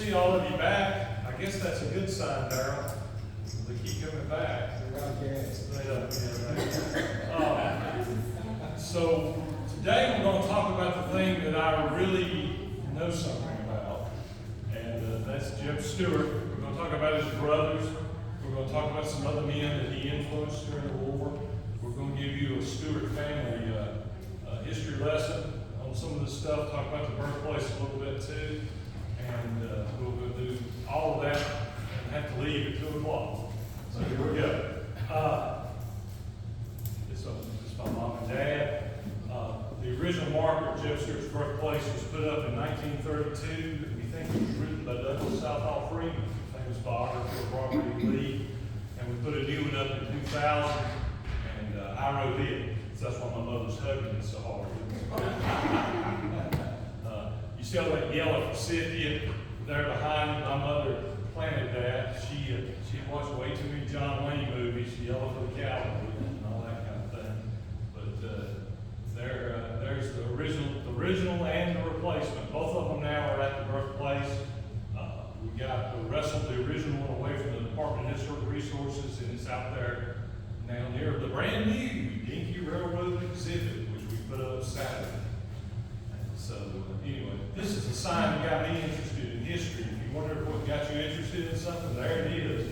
see all of you back. I guess that's a good sign, Darryl. They keep coming back. So today we're going to talk about the thing that I really know something about, and that's Jeb Stuart. We're going to talk about his brothers. We're going to talk about some other men that he influenced during the war. We're going to give you a Stuart family history lesson on some of this stuff, talk about the birthplace a little bit too, and we'll do all of that and have to leave at 2 o'clock. So here we go. It's my mom and dad. The original marker of Jeb Stuart's birthplace was put up in 1932. We think it was written by Douglas Southall Freeman, famous biographer of Robert E. Lee. And we put a new one up in 2000, and I wrote it. So that's why my mother's hugging it so hard. You see all that yellow forsythia there behind me? My mother planted that. She watched way too many John Wayne movies, Yellow for the Cowboy, and all that kind of thing. But there's the original and the replacement. Both of them now are at the birthplace. We wrestled the original one away from the Department of Historic Resources, and it's out there now near the brand new Dinky Railroad exhibit, which we put up Saturday. And so anyway, this is a sign that got me interested in history. If you wonder what got you interested in something, there it is.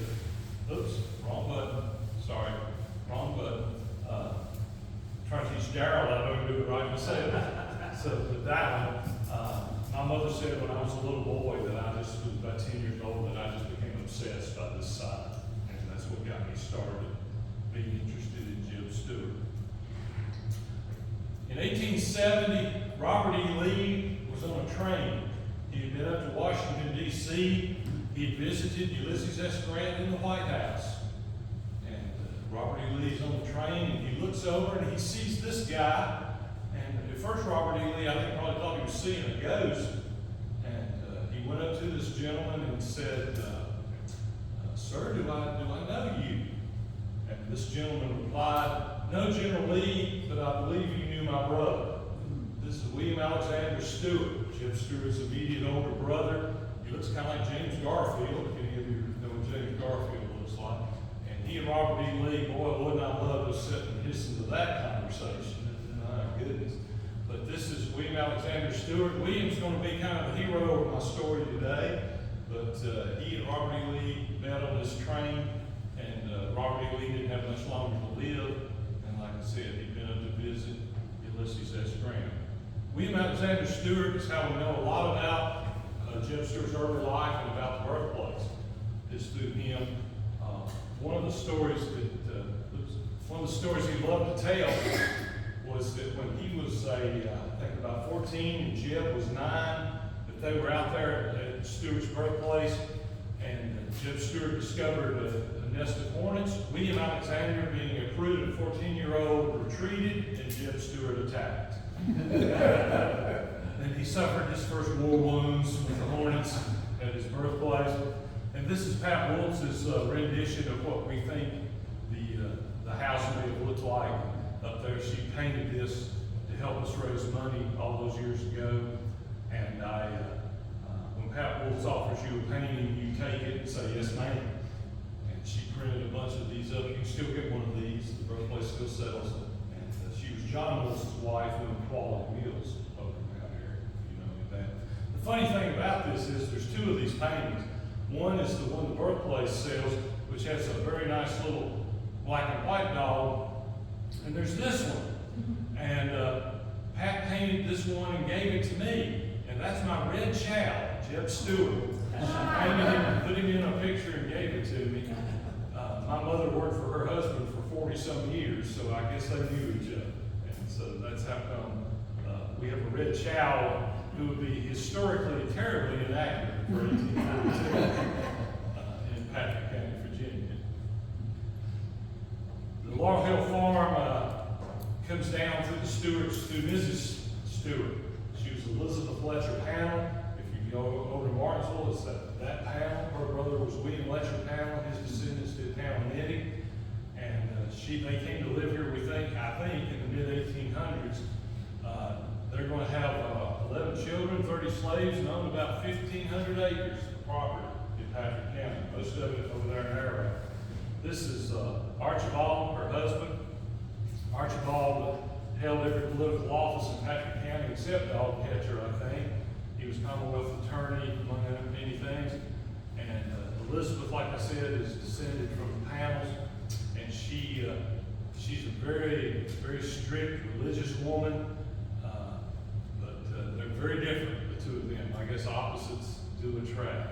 Oops, wrong button. Sorry, wrong button. Trying to teach Darryl I don't do it right myself. So with that one, my mother said when I was a little boy that I just was about 10 years old that I just became obsessed by this sign. And that's what got me started being interested in Jeb Stuart. In 1870, Robert E. Lee was on a train. He had been up to Washington, D.C. He had visited Ulysses S. Grant in the White House. And Robert E. Lee's on the train, and he looks over and he sees this guy. And at first, Robert E. Lee, I think, probably thought he was seeing a ghost. And he went up to this gentleman and said, "Sir, do I know you?" And this gentleman replied, "No, General Lee, but I believe you knew my brother. This is William Alexander Stuart, Jeb Stuart's immediate older brother. He looks kind of like James Garfield, if any of you know what James Garfield looks like. And he and Robert E. Lee, boy, wouldn't I love to sit and listen to that conversation. My goodness. But this is William Alexander Stuart. William's going to be kind of the hero of my story today. But he and Robert E. Lee met on this train. And Robert E. Lee didn't have much longer to live. And like I said, he'd been up to visit Ulysses S. Grant. William Alexander Stuart is how we know a lot about Jeb Stuart's early life and about the birthplace. Is through him. One of the stories he loved to tell was that when he was I think about 14 and Jeb was 9, that they were out there at Stuart's birthplace, and Jeb Stuart discovered a nest of hornets. William Alexander, being a prudent 14-year-old, retreated, and Jeb Stuart attacked. And he suffered his first war wounds with the hornets at his birthplace. And this is Pat Woltz's rendition of what we think the house may have looked like up there. She painted this to help us raise money all those years ago. And when Pat Woltz offers you a painting, you take it and say, "Yes, ma'am." And she printed a bunch of these up. You can still get one of these. The birthplace still sells it. And she was John Woltz's wife in Quality Meals over around here, if you know that. The funny thing about this is there's 2 of these paintings. One is the one the birthplace sells, which has a very nice little black and white dog. And there's this one. And Pat painted this one and gave it to me. And that's my red chow, Jeb Stuart. She painted him and put him in a picture and gave it to me. My mother worked for her husband for 40-some years, so I guess they knew each other. And so that's how come we have a red chow who would be historically terribly inaccurate for 1842 in Patrick County, Virginia. The Laurel Hill Farm comes down through the Stuarts, through Mrs. Stuart. She was Elizabeth Letcher Pannell. If you go over to Martinsville, it's that Pannell. Her brother was William Letcher Pannell. His descendants did Pannell knitting. And they came to live here, I think, in the mid-1800s. They're going to have 11 children, 30 slaves, and owned about 1,500 acres of property in Patrick County, most of it over there in Arrow. This is Archibald, her husband. Archibald held every political office in Patrick County except dog catcher, I think. He was Commonwealth attorney, among many things. And Elizabeth, like I said, is descended from the Panels, and she's a very, very strict religious woman, but they're very different, the two of them. I guess opposites do attract.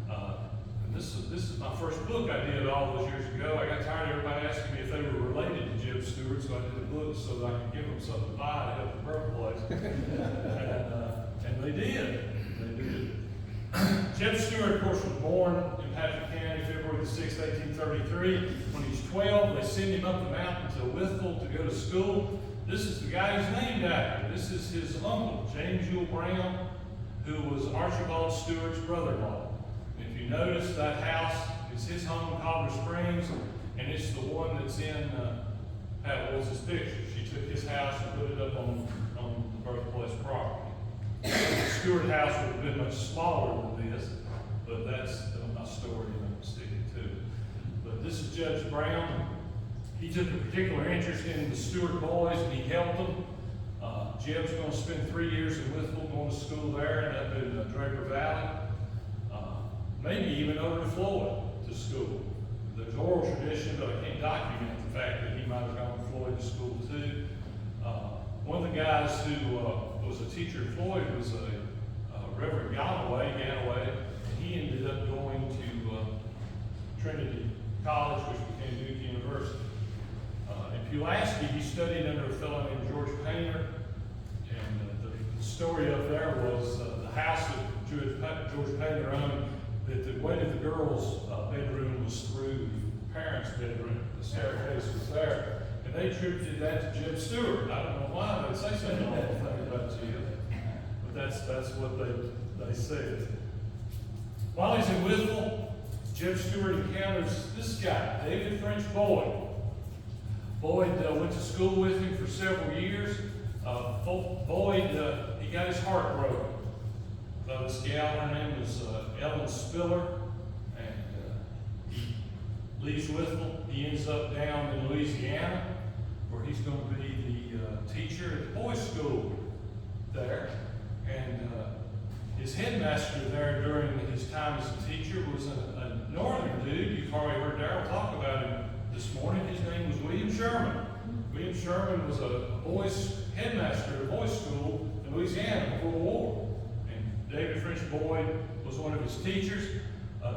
And this is my first book I did all those years ago. I got tired of everybody asking me if they were related to Jeb Stuart, so I did a book so that I could give them something to buy to help the birthplace. And they did. Jeb Stuart, of course, was born in Patrick County, February the 6th, 1833. When he's 12, they send him up the mountain to Withville to go to school. This is the guy he's named after. This is his uncle, James Yule Brown, who was Archibald Stuart's brother-in-law. If you notice, that house is his home in Colorado Springs, and it's the one that's in Pat Wilson's picture. She took his house and put it up on the birthplace property. The Stuart house would have been much smaller than this, but that's my story, and I'm sticking to it. But this is Judge Brown. He took a particular interest in the Stuart boys, and he helped them. Jeb's going to spend 3 years in Withville, going to school there and up in Draper Valley. Maybe even over to Floyd to school. There's oral tradition, but I can't document the fact that he might have gone to Floyd to school too. One of the guys who was a teacher at Floyd was Reverend Galloway, and he ended up going to Trinity College, which became Duke University. In Pulaski, he studied under a fellow named George Painter, and the story up there was the house that George Painter owned, that the way that the girls' bedroom was through the parents' bedroom. The staircase was there. And they attributed that to Jeb Stuart. I don't know why they'd say something awful thing about Jeb, but that's what they said. While he's in Withville, Jeb Stuart encounters this guy, David French Boyd. Boyd went to school with him for several years. Boyd, he got his heart broken. This gal, her name was Ellen Spiller, and he leaves Withville. He ends up down in Louisiana, where he's going to be the teacher at the boys' school there. And his headmaster there during his time as a teacher was a northern dude. You've already heard Darrell talk about him this morning. His name was William Sherman. William Sherman was a boys' headmaster at a boys' school in Louisiana before the war. David French Boyd was one of his teachers.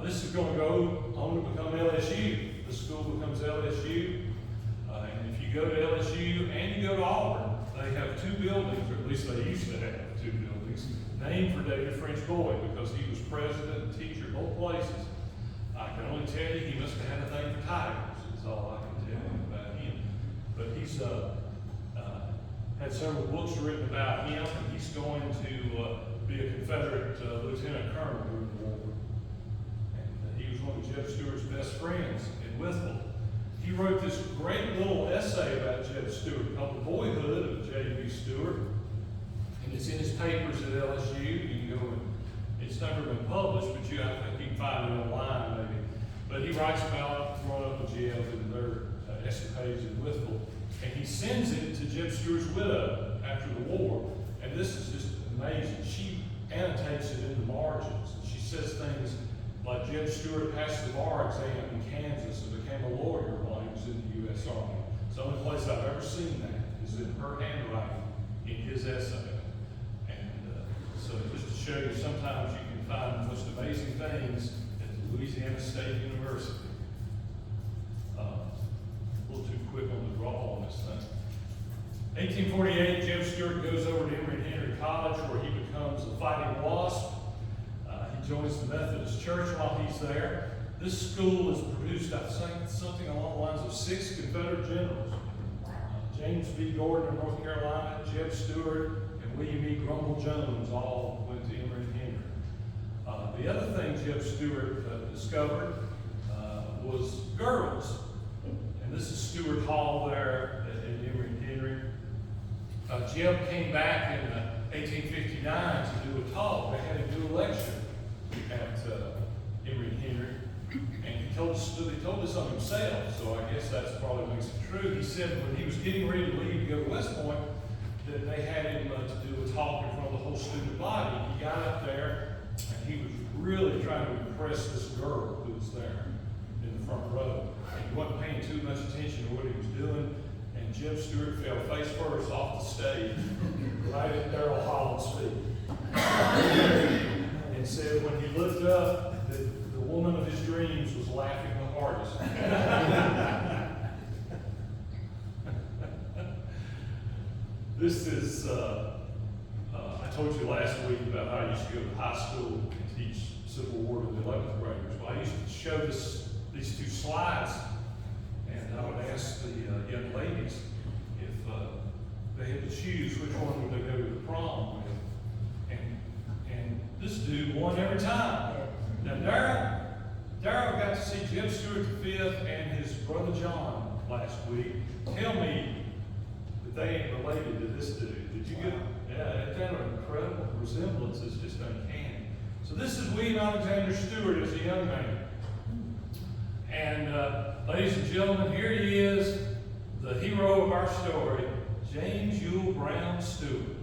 This is going to go on to become LSU. The school becomes LSU. And if you go to LSU and you go to Auburn, they have two buildings, or at least they used to have two buildings, named for David French Boyd because he was president and teacher both places. I can only tell you he must have had a thing for tigers. That's all I can tell you about him. But he's had several books written about him, and he's going to be a Confederate lieutenant colonel during the war. And he was one of Jeb Stuart's best friends in Withville. He wrote this great little essay about Jeb Stuart called The Boyhood of J.B. Stuart. And it's in his papers at LSU. You can go and, it's never been published, but I think you can find it online maybe. But he writes about growing up in jail and their escapades in Withville. And he sends it to Jeb Stuart's widow after the war. And this is just amazing. She annotates it in the margins. She says things like Jeb Stuart passed the bar exam in Kansas and became a lawyer while he was in the U.S. Army. It's the only place I've ever seen that is in her handwriting in his essay. And so just to show you, sometimes you can find the most amazing things at the Louisiana State University. A little too quick on the draw on this thing. 1848, Jeb Stuart goes over to Emory and Henry College, where he becomes a fighting wasp. He joins the Methodist Church while he's there. This school has produced, I think, something along the lines of 6 Confederate generals. James B. Gordon of North Carolina, Jeb Stuart, and William E. Grumble Jones all went to Emory and Henry. The other thing Jeb Stuart discovered was girls. And this is Stuart Hall there at Emory and Henry. Jeb came back in 1859 to do a talk. They had him do a lecture at Emory and Henry. And he told this on himself, so I guess that's probably makes it true. He said when he was getting ready to leave to go to West Point, that they had him to do a talk in front of the whole student body. He got up there, and he was really trying to impress this girl who was there in the front row. And he wasn't paying too much attention to what he was doing, and Jeb Stuart fell face first off the stage, right at Darrell Holland's feet. And said when he looked up, that the woman of his dreams was laughing the hardest. This is, I told you last week about how I used to go to high school and teach Civil War to the 11th graders. Well, I used to show these two slides, and I would ask the young ladies if they had to choose which one would they go to the prom with. And this dude won every time. Now, Darrell got to see Jeb Stuart V and his brother John last week. Tell me that they ain't related to this dude. Did you get? Yeah, that kind of incredible resemblance is just uncanny. So this is William Alexander Stuart as a young man. And ladies and gentlemen, here he is, the hero of our story, James Yule Brown Stuart.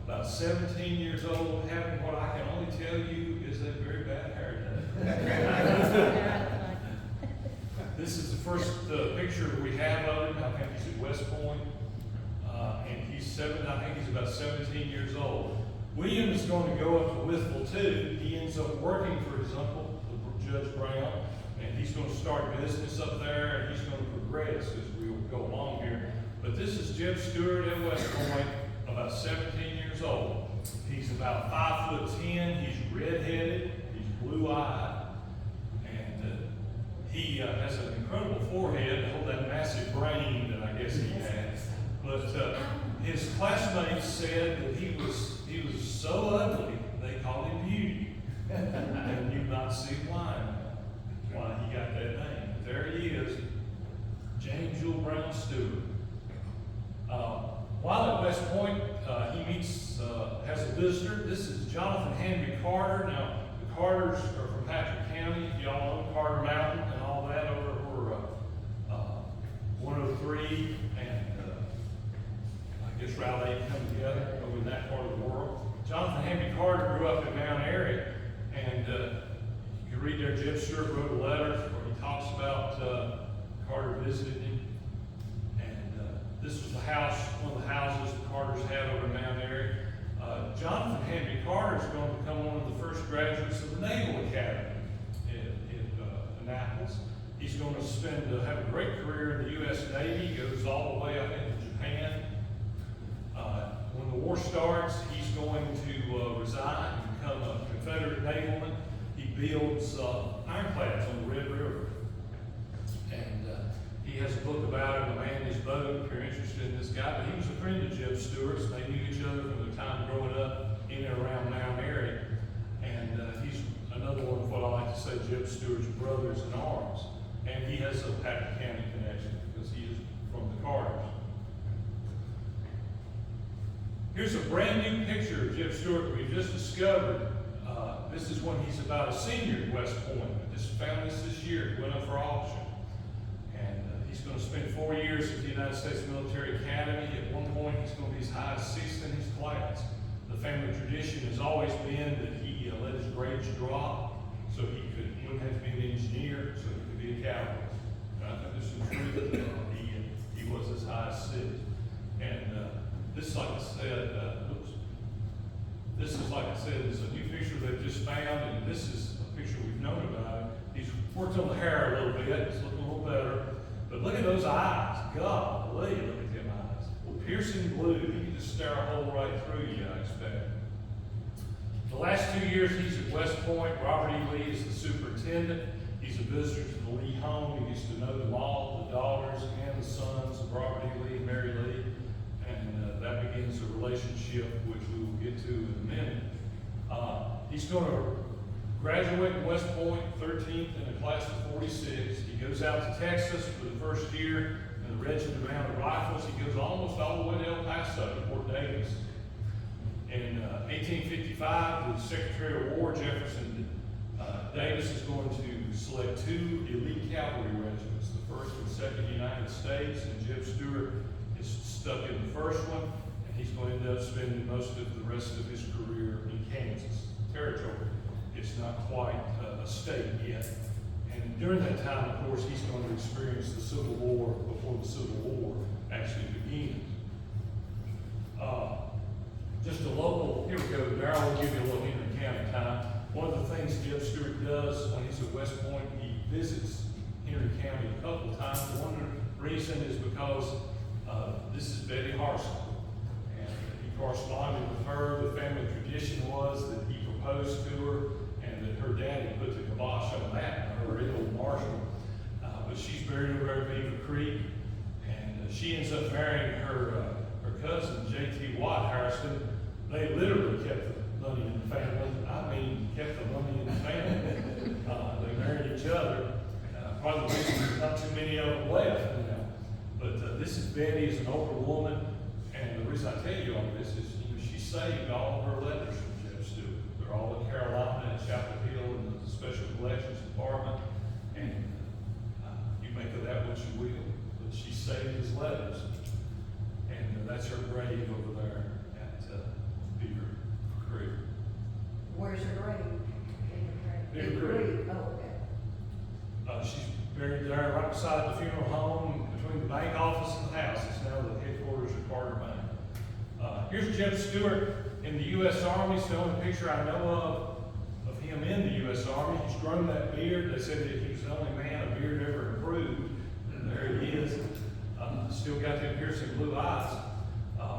About 17 years old, having what I can only tell you is a very bad hair day. This is the first picture we have of him. I think he's at West Point. And I think he's about 17 years old. William is going to go up to Withville too. He ends up working for his uncle, Judge Brown, and he's going to start business up there, and he's going to progress as we go along here. But this is Jeb Stuart at West Point, about 17 years old. He's about 5'10". He's redheaded. He's blue-eyed, and he has an incredible forehead to hold that massive brain that I guess he has. But his classmates said that he was so ugly they called him Beauty, and you not see why he got that name. But there he is, James Yule Brown Stuart. While at West Point, he has a visitor. This is Jonathan Henry Carter. Now, the Carters are from Patrick County. Y'all know Carter Mountain and all that over 103 and I guess Route 8 come together over in that part of the world. Jonathan Henry Carter grew up in Mount Airy, and you can read there, Jeb Stuart wrote a letter where he talks about Carter visiting him. This was the house, one of the houses the Carters had over in Mount Airy. Jonathan Henry Carter is going to become one of the first graduates of the Naval Academy in Annapolis. He's going to have a great career in the U.S. Navy. He goes all the way, I think, to Japan. When the war starts, he's going to resign and become a Confederate navalman. He builds ironclads on the Red River. And he has a book about him, A Man and His Boat, if you're interested in this guy. But he was a friend of Jeb Stuart's. They knew each other from their time growing up in and around Mount Airy. And he's another one of what I like to say, Jeb Stuart's brothers in arms. And he has a Patrick County connection because he is from the Carters. Here's a brand new picture of Jeb Stuart we just discovered. This is when he's about a senior at West Point. I just found this year. It went up for auction. And he's going to spend 4 years at the United States Military Academy. At one point, he's going to be as high as sixth in his class. The family tradition has always been that he let his grades drop so he wouldn't have to be an engineer, so he could be a cavalry. And I think this is true that he was as high as sixth. And this, like I said, this is like I said, is a new picture they've just found, and this is a picture we've known about him. He's worked on the hair a little bit, it's looking a little better. But look at those eyes. Golly, look at them eyes. Piercing blue. He can just stare a hole right through you, I expect. The last 2 years he's at West Point. Robert E. Lee is the superintendent. He's a visitor to the Lee home. He gets to know them all, the daughters and the sons of Robert E. Lee and Mary Lee. And that begins a relationship which we will get to in a minute. He's going to graduate in West Point, 13th in a class of 46. He goes out to Texas for the first year in the Regiment of Mounted Rifles. He goes almost all the way to El Paso, to Fort Davis. In 1855, the Secretary of War, Jefferson Davis, is going to select 2 elite cavalry regiments, the 1st and 2nd United States, and Jeb Stuart is stuck in the 1st one, and he's going to end up spending most of the rest of his career in Kansas Territory. It's not quite a state yet. And during that time, of course, he's going to experience the Civil War before the Civil War actually begins. Just a local, here we go, Darryl will give you a little Henry County time. One of the things Jeb Stuart does when he's at West Point, he visits Henry County a couple of times. One reason is because this is Betty Harson. And he corresponded with her. The family tradition was that he proposed to her and that her daddy put the kibosh on that, her ill Marshall. But she's buried over at Beaver Creek, and she ends up marrying her cousin, J.T. Watt Harrison. They literally kept the money in the family. I mean, kept the money in the family. They married each other. Probably the reason there's not too many of them left, you know. But this is Betty, as an older woman, and the reason I tell you all this is, you know, she saved all of her letters from Jeb Stuart. They're all in Carolina at Chapel Hill in the Special Collections Department, and you make of that what you will. But she saved his letters. And that's her grave over there at Beaver Creek. Where's her grave? Beaver Creek. Oh, okay. She's buried there right beside the funeral home, between the bank office and the house. It's now the headquarters of Carter Bank. Here's Jeb Stuart in the U.S. Army. It's the only picture I know of him in the U.S. Army. He's grown that beard. They said that he was the only man a beard ever improved. And there he is. Still got them piercing blue eyes.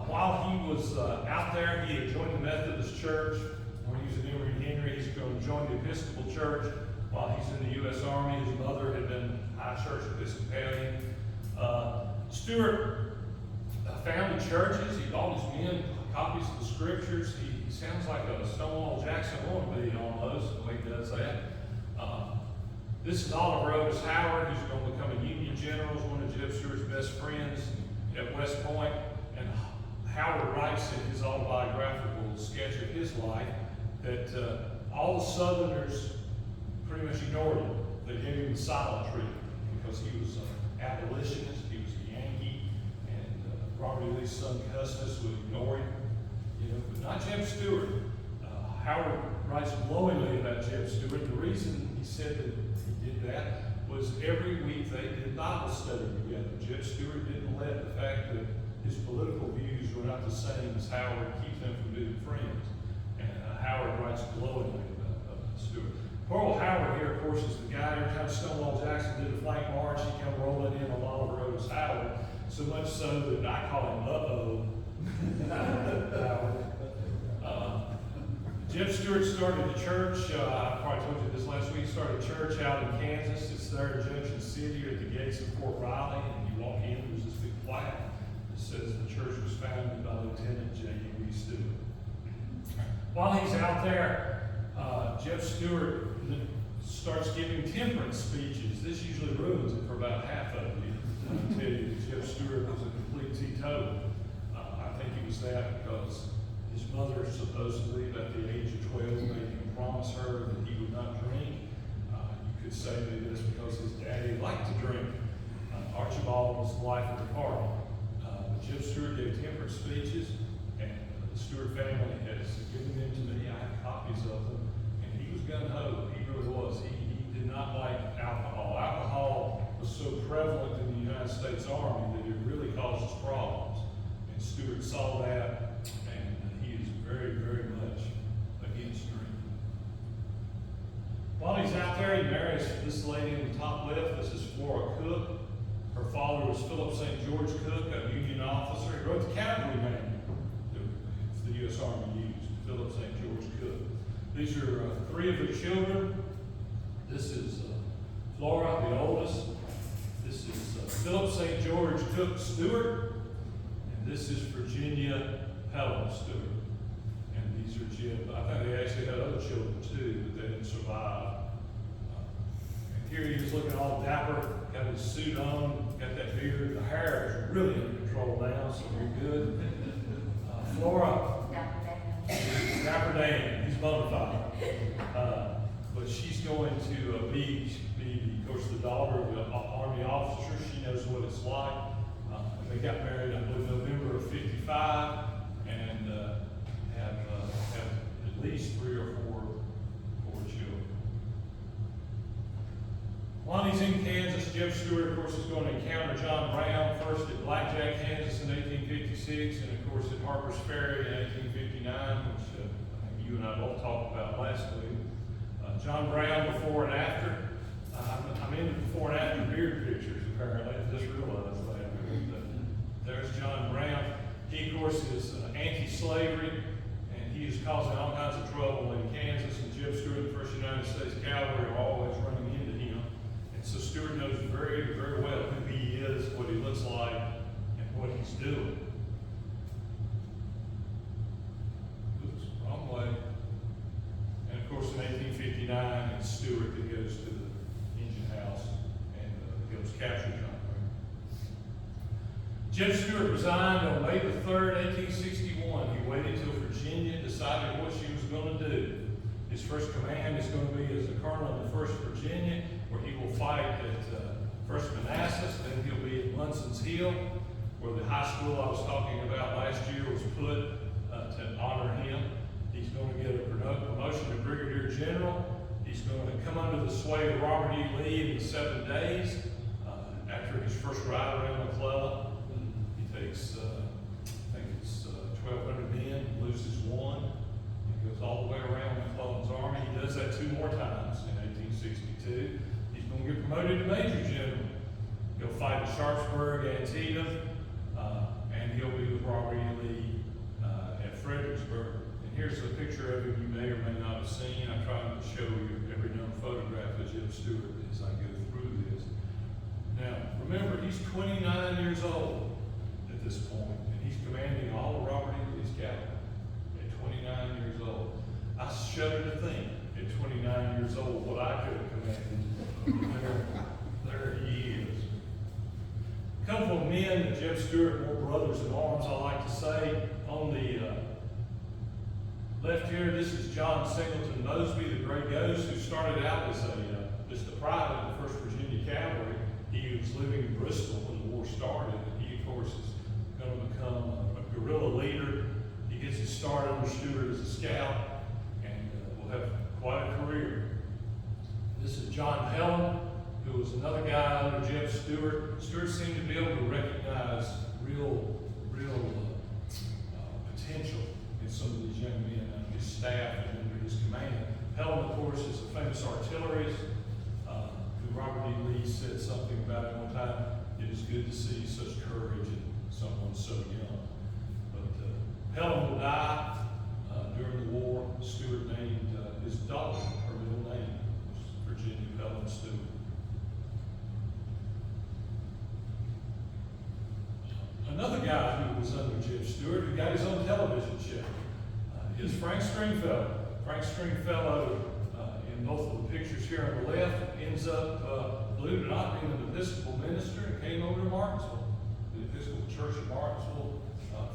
While he was out there, he had joined the Methodist Church. When he was in Emory Henry, he's going to join the Episcopal Church. While he's in the U.S. Army, his mother had been high church Episcopalian. Stuart founded churches. He bought his men copies of the scriptures. He sounds like a Stonewall Jackson wannabe almost, the way he does that. This is Oliver Otis Howard, who's going to become a Union general, one of Jeb Stuart's best friends at West Point. And Howard writes in his autobiographical sketch of his life that all the Southerners pretty much ignored him. They gave him the silent treatment because he was an abolitionist, he was a Yankee, and Robert E. Lee's son Custis would ignore him. You know, but not Jeb Stuart. Howard writes glowingly about Jeb Stuart. The reason he said that he did that was every week they did Bible study together. Jeb Stuart didn't let the fact that his political views were not the same as Howard keep them from being friends. And Howard writes glowingly about Stuart. Poor old Howard here, of course, is the guy every time Stonewall Jackson did a flank march, he come rolling in on Oliver Otis Howard. So much so that I call him uh-oh. Howard. Jeb Stuart started a church, I probably told you this last week, he started a church out in Kansas. It's there in Junction City or at the gates of Fort Riley, and you walk in, there's this big plaque that says the church was founded by Lieutenant J.E.B. Stuart. While he's out there, Jeb Stuart starts giving temperance speeches. This usually ruins it for about half of you. I tell you that Jeb Stuart was a complete teetotaler. I think he was that because his mother, supposedly, at the age of 12, made him promise her that he would not drink. You could say maybe that's because his daddy liked to drink. Archibald was the life of the party. But Jeb Stuart gave temperance speeches, and the Stuart family has given them to me. I have copies of them. And he was gung-ho. He really was. He did not like alcohol. Alcohol was so prevalent in the United States Army that it really causes problems. And Stuart saw that. Very, very much against drinking. While he's out there, he marries this lady in the top left. This is Flora Cook. Her father was Philip St. George Cook, a Union officer. He wrote the cavalry manual that the U.S. Army used, Philip St. George Cook. These are 3 of her children. This is Flora, the oldest. This is Philip St. George Cook Stewart. And this is Virginia Helen Stewart. I think they actually had other children too, but they didn't survive. And here he is looking all dapper, got his suit on, got that beard. The hair is really under control now, so we're good. Flora Dapper Dan, he's bona fide. But she's going to be, of course, the daughter of the Army officer. She knows what it's like. They got married, I believe, November of '55, and have at least 3 or 4 children. While he's in Kansas, Jeb Stuart, of course, is going to encounter John Brown first at Blackjack, Kansas in 1856, and of course at Harper's Ferry in 1859, which I think you and I both talked about last week. John Brown before and after. I'm into before and after beard pictures, apparently. I just realized that. There's John Brown. He, of course, is anti-slavery, and he is causing all kinds of trouble in Kansas. And Jeb Stuart, the first United States Cavalry, are always running into him. And so Stuart knows very, very well who he is, what he looks like, and what he's doing. Oops, wrong way. And of course, in 1859, it's Stuart that goes to the engine house and helps capture John Brown. Jeb Stuart resigned on May the 3rd, 1861. He waited till Virginia decided what she was going to do. His first command is going to be as a colonel in the 1st Virginia, where he will fight at 1st Manassas. Then he'll be at Munson's Hill, where the high school I was talking about last year was put to honor him. He's going to get a promotion to Brigadier General. He's going to come under the sway of Robert E. Lee in the 7 days. After his first ride around McClellan, he takes, I think it's 1,200 men, loses 1. He goes all the way around McClellan's army. He does that 2 more times in 1862. He's going to get promoted to Major General. He'll fight at Sharpsburg, Antietam, and he'll be with Robert E. Lee at Fredericksburg. And here's a picture of him you may or may not have seen. I'm trying to show you every known photograph of Jeb Stuart as I go through this. Now, remember, he's 29 years old at this point, and he's commanding all of Robert E. Lee's cavalry at 29 years old. I shudder to think, at 29 years old, what I could have commanded. There he is. A couple of men that Jeb Stuart were brothers in arms, I like to say. On the left here, this is John Singleton Mosby, the Gray Ghost, who started out as just a private in the 1st Virginia Cavalry. He was living in Bristol when the war started, and he, of course, is going to become a guerrilla leader. He gets his start under Stuart as a scout, and will have quite a career. This is John Pelham, who was another guy under Jeb Stuart. Stuart seemed to be able to recognize real potential in some of these young men under his staff and under his command. Pelham, of course, is a famous artillerist. Robert E. Lee said something about it one time. It is good to see such courage in someone so young. But Pelham will die during the war. Stuart named his daughter, her middle name was Virginia Pelham Stuart. Another guy who was under Jeb Stuart, who got his own television show, is Frank Stringfellow. Frank Stringfellow, in both of the pictures here on the left, ends up, believe it or not, being an Episcopal minister and came over to Martinsville, the Episcopal Church of Martinsville.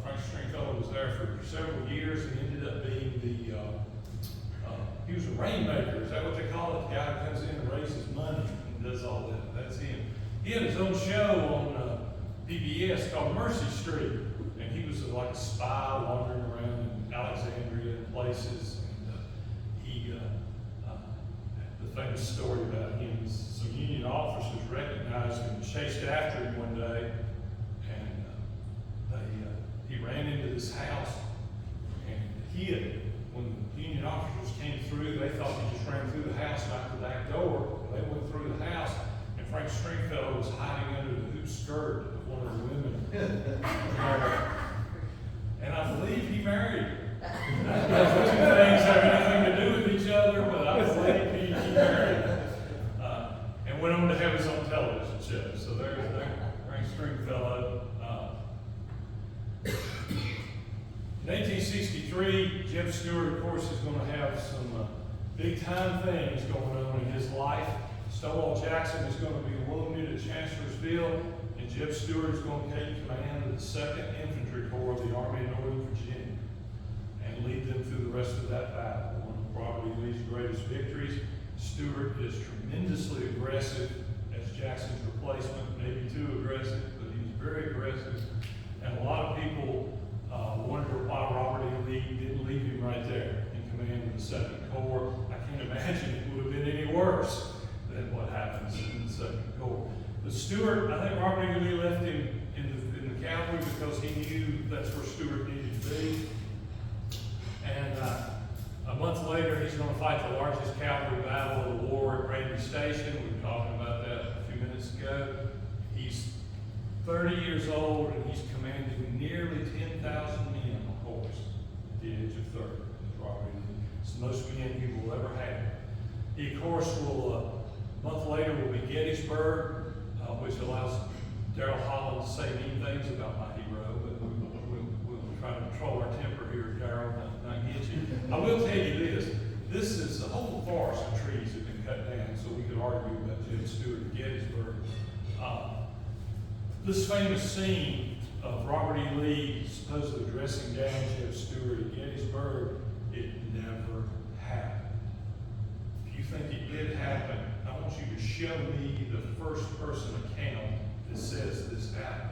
Frank Stringfellow was there for several years and ended up being he was a rainmaker. Is that what they call it? The guy who comes in and raises money and does all that. That's him. He had his own show on PBS called Mercy Street, and he was like a spy wandering around in Alexandria and places. The famous story about him is some Union officers recognized him and chased after him one day, and he ran into this house and hid. When the Union officers came through, they thought he just ran through the house and out the back door. They went through the house, and Frank Stringfellow was hiding under the hoop skirt of one of the women. And I believe he married her. I don't know if the two things have anything to do with each other, but I believe he married her. And went on to have his own television show. So there's Frank Stringfellow. In 1863, Jeb Stuart, of course, is going to have some big-time things going on in his life. Stonewall Jackson is going to be wounded at Chancellorsville, and Jeb Stuart is going to take command of the 2nd Infantry Corps of the Army of Northern Virginia. And and lead them through the rest of that battle. One of Robert E. Lee's greatest victories. Stuart is tremendously aggressive as Jackson's replacement, maybe too aggressive, but he was very aggressive. And a lot of people wonder why Robert E. Lee didn't leave him right there in command of the Second Corps. I can't imagine it would have been any worse than what happens in the Second Corps. But Stuart, I think Robert E. Lee left him in the cavalry because he knew that's where Stuart needed to be. And a month later, he's going to fight the largest cavalry battle of the war at Brandy Station. We were talking about that a few minutes ago. He's 30 years old, and he's commanding nearly 10,000 men on horse at the age of 30. Robert E. Lee. It's the most men he will ever have. He, of course, will, a month later, will be Gettysburg, which allows Daryl Holland to say mean things about my hero, but we'll try to control our temper here, Daryl, not get you. I will tell you this is a whole forest of trees that have been cut down, so we could argue about Jeb Stuart and Gettysburg. This famous scene of Robert E. Lee supposedly dressing down Jeb Stuart at Gettysburg, it never happened. If you think it did happen, I want you to show me the first-person account that says this happened.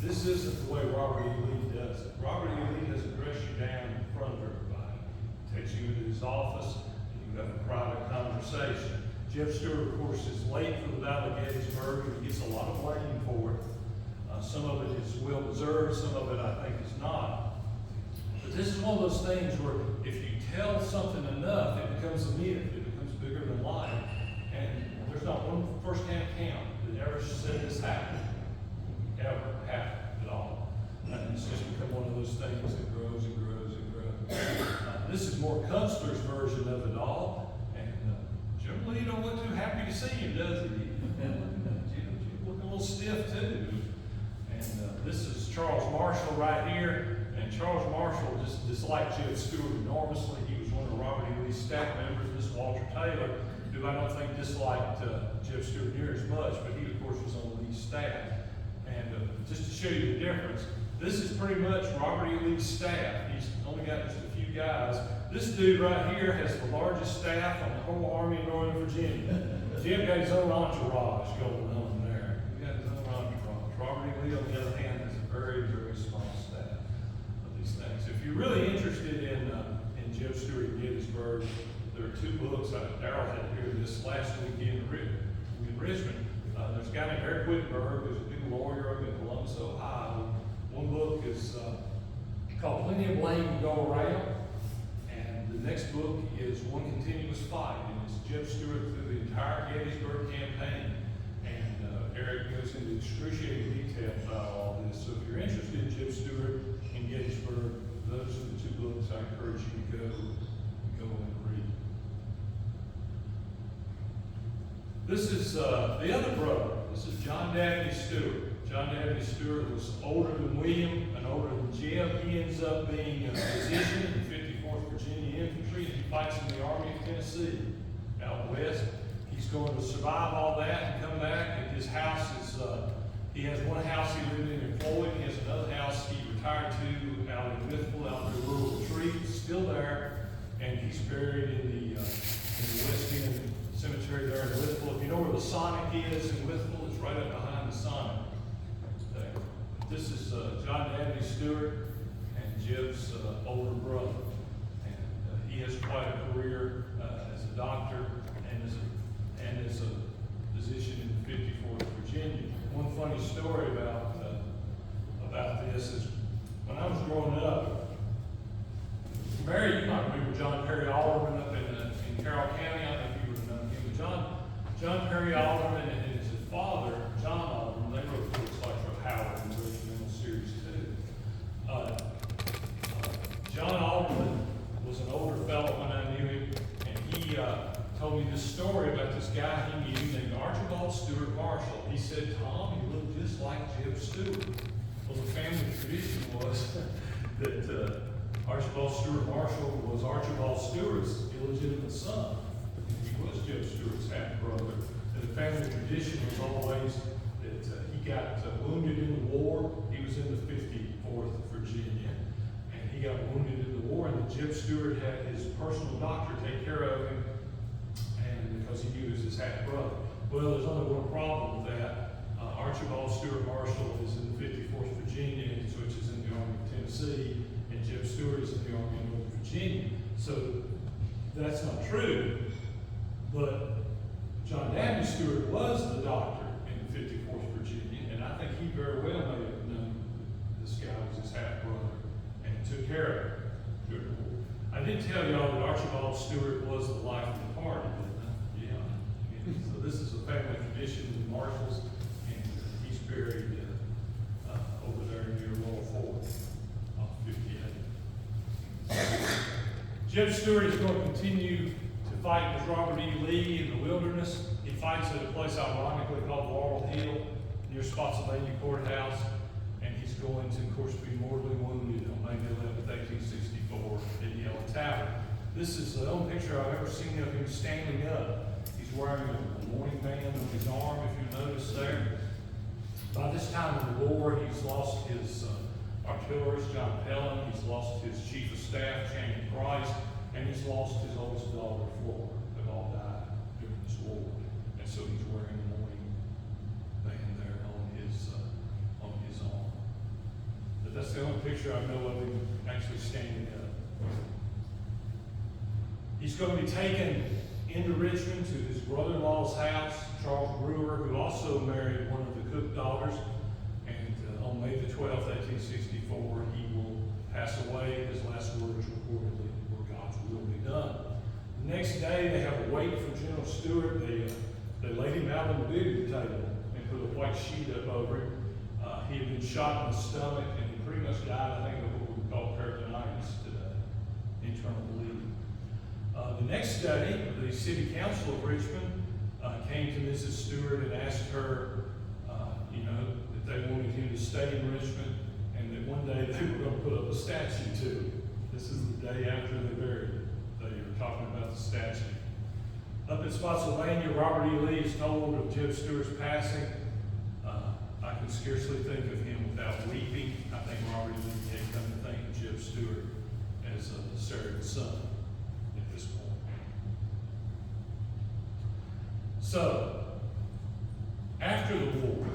This isn't the way Robert E. Lee does it. Robert E. Lee doesn't dress you down in front of everybody. He takes you into his office, and you have a private conversation. Jeb Stuart, of course, is late for the Battle of Gettysburg, and he gets a lot of blame for it. Some of it is well-deserved, some of it I think is not. But this is one of those things where if you tell something enough, it becomes a myth, it becomes bigger than life. And there's not one first-hand account that ever said this happened, ever happened at all. And it's just become one of those things that grows and grows and grows. This is more Kunstler's version of it all. And generally you don't look too happy to see him, does he? Jim looking a little stiff too. And this is Charles Marshall right here. And Charles Marshall just disliked Jeb Stuart enormously. He was one of Robert E. Lee's staff members. This Walter Taylor, who I don't think disliked Jeb Stuart near as much, but he, of course, was on Lee's staff. And just to show you the difference, this is pretty much Robert E. Lee's staff. He's only got just a few guys. This dude right here has the largest staff on the whole Army of Northern Virginia. Jim got his own entourage going on there. He got his own entourage. Robert E. Lee, on the other hand, has a very, very small staff of these things. If you're really interested in Jeb Stuart and Gettysburg, there are two books. Darrell had to hear this last weekend in Richmond. There's a guy named Eric Wittenberg, who's a big lawyer up in Columbus, Ohio. One book is called Plenty of Blame to Go Around. And the next book is One Continuous Fight. And it's Jeb Stuart through the entire Gettysburg campaign. And Eric goes into excruciating detail about all this. So if you're interested in Jeb Stuart and Gettysburg, those are the two books I encourage you to go and read. This is the other brother. This is John Dabney Stuart. John Dabney Stuart was older than William and older than Jeb. He ends up being a physician in the 54th Virginia Infantry, and he fights in the Army of Tennessee out west. He's going to survive all that and come back, and his house is, he has one house he lived in Floyd. He has another house he retired to out in Withville, out in the rural retreat. It's still there, and he's buried in the West End Cemetery there in Withville. If you know where the Sonic is in Withville, it's right up behind the Sonic there. This is John Dabney Stuart and Jeb's older brother. And he has quite a career as a doctor and as a physician in the 54th Virginia. One funny story about this is when I was growing up, Mary, you might remember John Perry Alderman up in Carroll County. I don't know if you would have known him, but John Perry Alderman and his father, John Alderman, they wrote books like for Howard and the Regimental series too. John Alderman was an older fellow when I knew him, and he told me this story about this guy he knew named Archibald Stuart Marshall. He said, Tom, you look just like Jeb Stuart. Well, the family tradition was that Archibald Stuart Marshall was Archibald Stuart's illegitimate son. He was Jeb Stuart's half-brother. And the family tradition was always that he got wounded in the war. He was in the 54th Virginia. And he got wounded in the war, and then Jeb Stuart had his personal doctor take care of him, and because he knew he was his half brother. Well, there's only one problem with that. Archibald Stuart Marshall is in the 54th Virginia, which is in the Army of Tennessee, and Jeb Stuart is in the Army of Northern Virginia. So that's not true, but John Dabney Stuart was the doctor in the 54th Virginia, and I think he very well may have known this guy was his half brother and took care of him during the war. I did tell y'all that Archibald Stuart was the life of the party, didn't I? Yeah. And so this is a family tradition in Marshalls, and he's buried over there near Laurel Ford off 58. Jeb Stuart is going to continue to fight with Robert E. Lee in the wilderness. He fights at a place ironically called Laurel Hill near Spotsylvania Courthouse, and he's going to, of course, be mortally wounded on May 11th, 1864 at Yellow Tavern. This is the only picture I've ever seen of him standing up. He's wearing a mourning band on his arm, if you notice there. By this time in the war, he's lost his artillerist, John Pellin. He's lost his chief of staff, Channing Price, and he's lost his oldest daughter, Flora. They've all died during this war. And so he's wearing a mourning band there on his arm. But that's the only picture I know of him actually standing up. He's going to be taken into Richmond to his brother-in-law's house, Charles Brewer, who also married one of the Cook daughters. And on May the 12th, 1864, he will pass away. His last words reportedly were, "God's will be done." The next day, they have a wake for General Stuart. They laid him out on the billiard table and put a white sheet up over him. He had been shot in the stomach, and he pretty much died, I think, of what we call peritonitis today, internal bleeding. The next day, the City Council of Richmond came to Mrs. Stuart and asked her, that they wanted him to stay in Richmond, and that one day they were going to put up a statue to him. This is the day after they buried him. They were talking about the statue. Up in Spotsylvania, Robert E. Lee is told of Jeb Stuart's passing. I can scarcely think of him without weeping. I think Robert E. Lee had come to think of Jeb Stuart as a surrogate son at this point. So, after the war,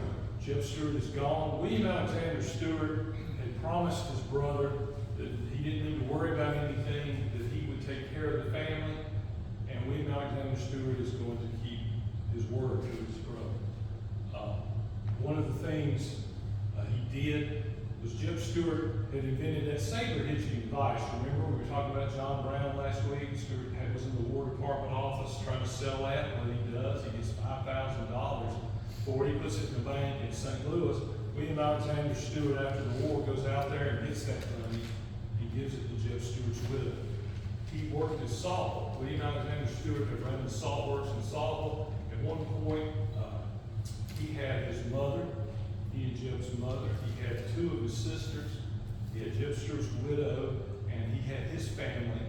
Jeb Stuart is gone. William Alexander Stuart had promised his brother that he didn't need to worry about anything, that he would take care of the family, and William Alexander Stuart is going to keep his word to his brother. One of the things he did was Jeb Stuart had invented that saber hitching device. Remember, we were talking about John Brown last week. Stuart was in the War Department office trying to sell that. Well, he does. He gets $5,000 for it. He puts it in the bank in St. Louis. William Alexander Stuart, after the war, goes out there and gets that money. He gives it to Jeb Stuart's widow. He worked at Saltville. William Alexander Stuart had run the salt works in Saltville. At one point, he had his mother, he and Jeb's mother. He had two of his sisters. He had Jeb Stuart's widow, and he had his family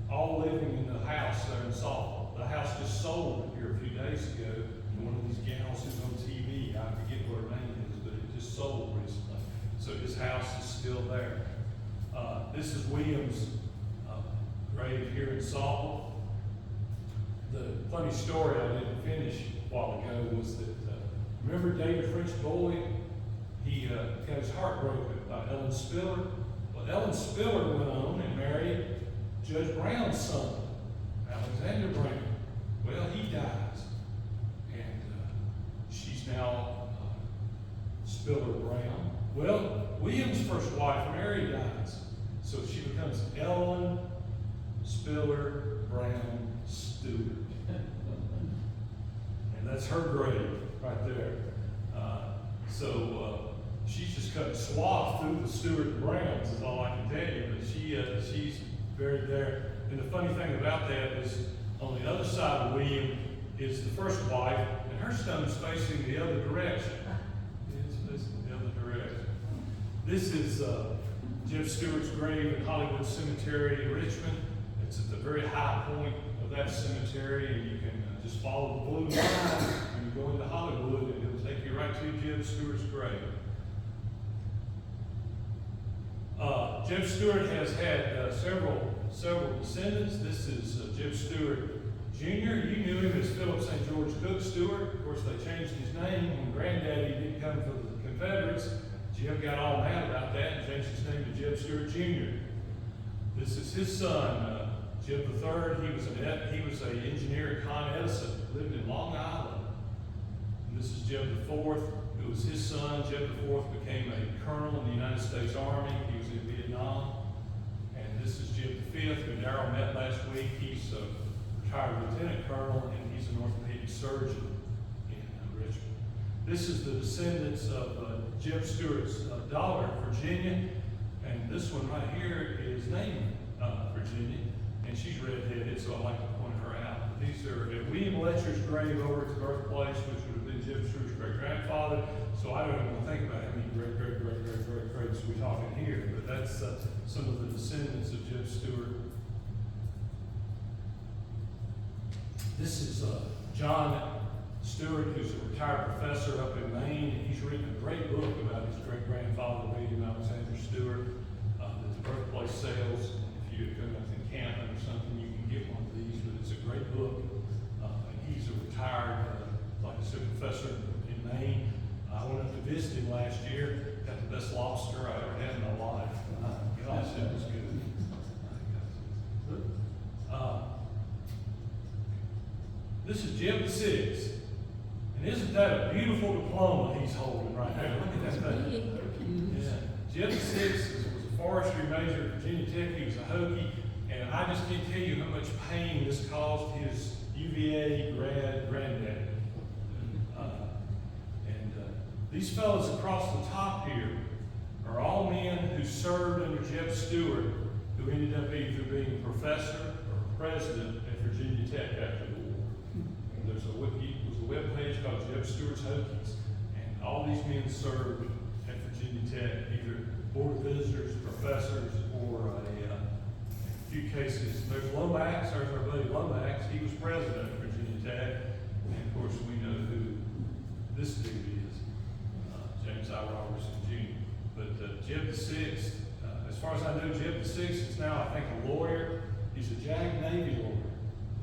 all living in the house there in Saltville. The house just sold here a few days ago. And one of these gals who's on TV, I forget what her name is, but it just sold recently. So his house is still there. This is William's grave here in Saltville. The funny story I didn't finish a while ago was that remember David French Boyd? He got his heart broken by Ellen Spiller. Well, Ellen Spiller went on and married Judge Brown's son, Alexander Brown. Well, he dies, and she's now Spiller Brown. Well, William's first wife, Mary, dies, so she becomes Ellen Spiller Brown Stewart. And that's her grave right there. So she's just cut a swath through the Stewart and Browns, is all I can tell you. But she's buried there. And the funny thing about that is, on the other side of William is the first wife, and her stone's facing the other direction. It's facing the other direction. This is Jeb Stuart's grave in Hollywood Cemetery in Richmond. It's at the very high point of that cemetery, and you can just follow the blue line when you go into Hollywood, and it'll take you right to Jeb Stuart's grave. Jeb Stuart has had several descendants. This is Jeb Stuart Jr. You knew him as Philip St. George Cook Stuart. Of course, they changed his name when Granddaddy didn't come for the Confederates. Jeb got all mad about that and changed his name to Jeb Stuart Jr. This is his son, Jeb III. He was an engineer at Con Edison, lived in Long Island. And this is Jeb IV. It was his son. Jeb IV became a colonel in the United States Army. He was in Vietnam. And this is Jeb V, who Darrell met last week. He's a retired lieutenant colonel, and he's an orthopedic surgeon in Richmond. This is the descendants of Jeb Stuart's daughter, Virginia. And this one right here is named Virginia, and she's redheaded, so I like to point her out. But these are at William Letcher's grave over at the birthplace, which would have been Jeb Stuart's great-grandfather. So I don't even want to think about how many greats we're talking here, but that's some of the descendants of Jeb Stuart. This is John Stuart, who's a retired professor up in Maine, and he's written a great book about his great-grandfather, William Alexander Stuart, that the birthplace sells. If you go to the encampment or something, you can get one of these, but it's a great book. And he's a retired, like I said, professor in Maine. I went up to visit him last year, got the best lobster I ever had in my life. Gosh, that was good. This is Jeb VI. And isn't that a beautiful diploma he's holding right there? Look at that thing. Yeah. Jeb VI was a forestry major at Virginia Tech. He was a Hokie. And I just can't tell you how much pain this caused his UVA granddaddy. These fellows across the top here are all men who served under Jeb Stuart, who ended up either being professor or president at Virginia Tech after the war. And there was a web page called Jeb Stuart's Hokies, and all these men served at Virginia Tech, either board of visitors, professors, or a few cases. There's Lomax, there's our buddy Lomax. He was president at Virginia Tech, and of course we know who this dude is. James I. Robertson Jr. But Jeb VI, as far as I know, Jeb VI is now, I think, a lawyer. He's a JAG Navy lawyer.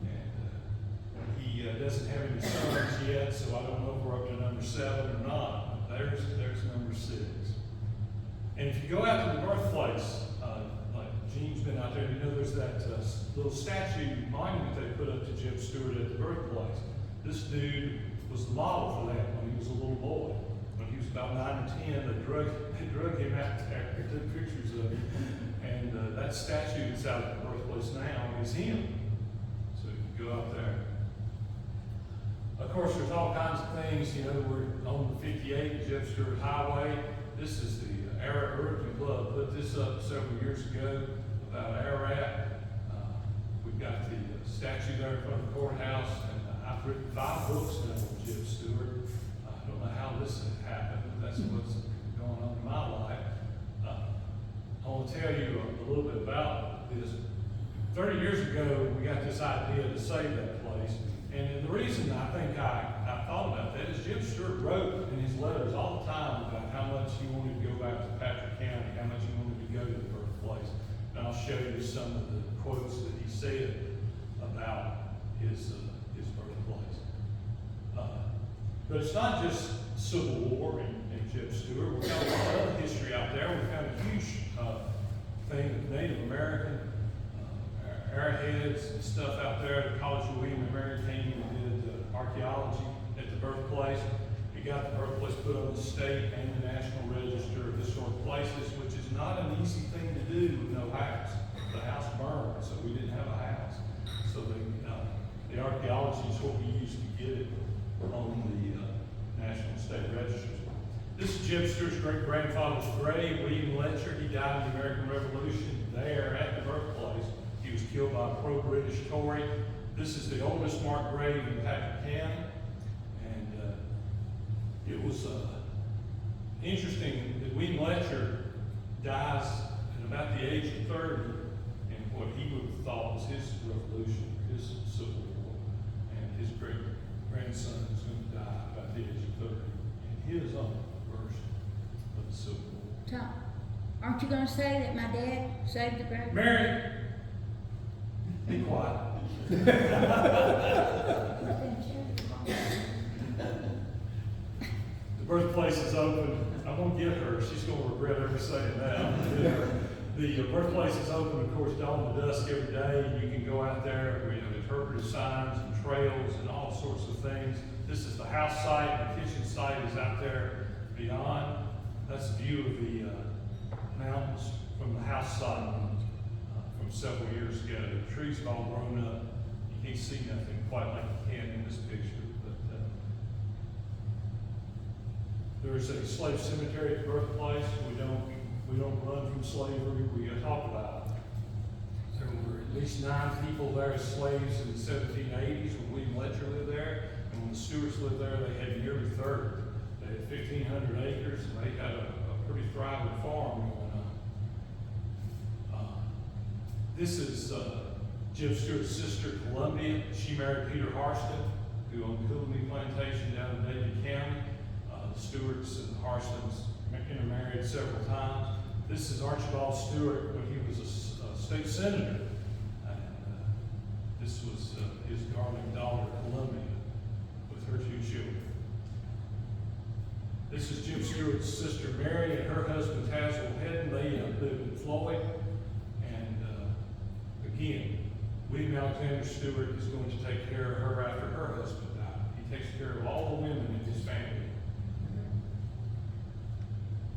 And he doesn't have any sons yet, so I don't know if we're up to number 7 or not. But there's number 6. And if you go out to the birthplace, like Gene's been out there, you know there's that little statue monument they put up to Jeb Stuart at the birthplace. This dude was the model for that when he was a little boy. When he was about 9 or 10, they drug him out there, they took pictures of him, and that statue that's out at the birthplace now is him. So you can go out there. Of course, there's all kinds of things. You know, we're on the 58, the Jeb Stuart Highway. This is the Irrigan Club put this up several years ago about Ararat. We've got the statue there in front of the courthouse, and I've written 5 books now on Jeb Stuart. I don't know how this happened, but that's what's going on in my life. I want to tell you a little bit about this. 30 years ago, we got this idea to save that place. And the reason I think I thought about that is Jeb Stuart wrote in his letters all the time about how much he wanted to go back to Patrick County, how much he wanted to go to the birthplace. And I'll show you some of the quotes that he said about his birthplace. But it's not just Civil War and Jeb Stuart. We've got a lot of other history out there. We've got a huge thing of Native American arrowheads and stuff out there. The College of William and Mary came and did archaeology at the birthplace. We got the birthplace put on the state and the National Register of Historic Places, which is not an easy thing to do with no house. The house burned, so we didn't have a house. So the archaeology is what we used to get it on the National State Registers. This is Jeb Stuart's great-grandfather's grave, William Letcher. He died in the American Revolution there at the birthplace. He was killed by a pro-British Tory. This is the oldest marked grave in Patrick County. And it was interesting that William Letcher dies at about the age of 30 in what he would have thought was his revolution, his Civil War. And his great-grandson is going to die about the age of 30 in his own version of the Civil War. Tom, Aren't you gonna say that my dad saved the grave? Mary, be quiet. The birthplace is open. I'm gonna get her. She's gonna regret ever saying that. I'm gonna get her. The birthplace is open, of course, dawn to dusk every day. You can go out there. We have interpretive signs and trails and all sorts of things. This is the house site. The kitchen site is out there beyond. That's a view of the mountains from the house site from several years ago. The trees have all grown up. You can't see nothing quite like you can in this picture. But there's a slave cemetery at the birthplace. We don't run from slavery. We talk about it. There were at least 9 people there as slaves in the 1780s when William Letcher lived there. And when the Stuarts lived there, they had nearly 30. They had 1,500 acres, and they had a pretty thriving farm going on. This is Jim Stewart's sister, Columbia. She married Peter Harston, who owned Cooley Plantation down in Davie County. The Stewarts and the Harstons intermarried several times. This is Archibald Stuart when he was a state senator. And this was his darling daughter, Columbia, with her 2 children. This is Jim Stewart's sister, Mary, and her husband, Tazewell Hedden. They live in Floyd. And again, William Alexander Stuart is going to take care of her after her husband died. He takes care of all the women in his family.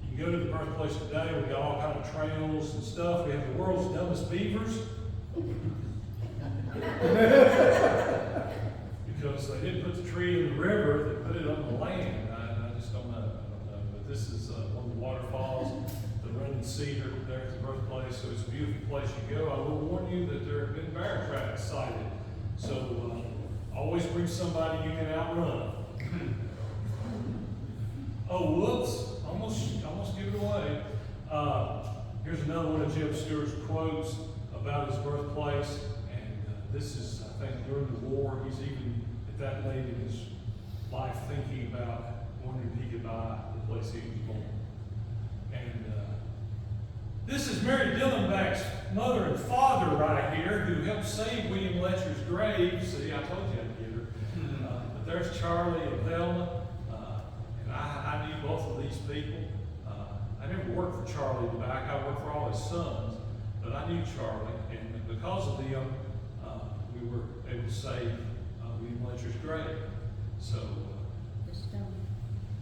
You can go to the birthplace today. We've got all kinds of trails and stuff. We have the world's dumbest beavers. Because they didn't put the tree in the river, they put it on the land. I just don't know. But this is one of the waterfalls, the running cedar there at the birthplace. So it's a beautiful place you go. I will warn you that there have been bear tracks sighted. So always bring somebody you can outrun. Oh, whoops. Almost give it away. Here's another one of Jim Stewart's quotes about his birthplace. And this is, I think, during the war. He's even at that late in his life thinking about wondering if he could buy the place he was born. And this is Mary Dillenbach's mother and father right here, who helped save William Letcher's grave. See, I told you I'd get her. But there's Charlie and Velma. And I knew both of these people. I never worked for Charlie back. I worked for all his sons. But I knew Charlie. And because of them, we were able to save William Letcher's grave. So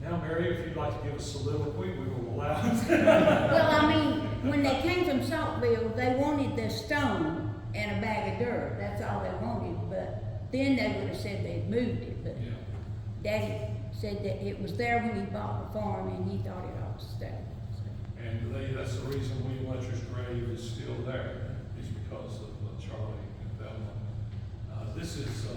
now, Mary, if you'd like to give a soliloquy, we will allow it. Well, I mean, when they came from Saltville, they wanted the stone and a bag of dirt. That's all they wanted. But then they would have said they'd moved it. But Yeah. Daddy said that it was there when he bought the farm, and he thought it ought to stay. So. And that's the reason William Letcher's grave is still there, is because of Charlie and Velma. This is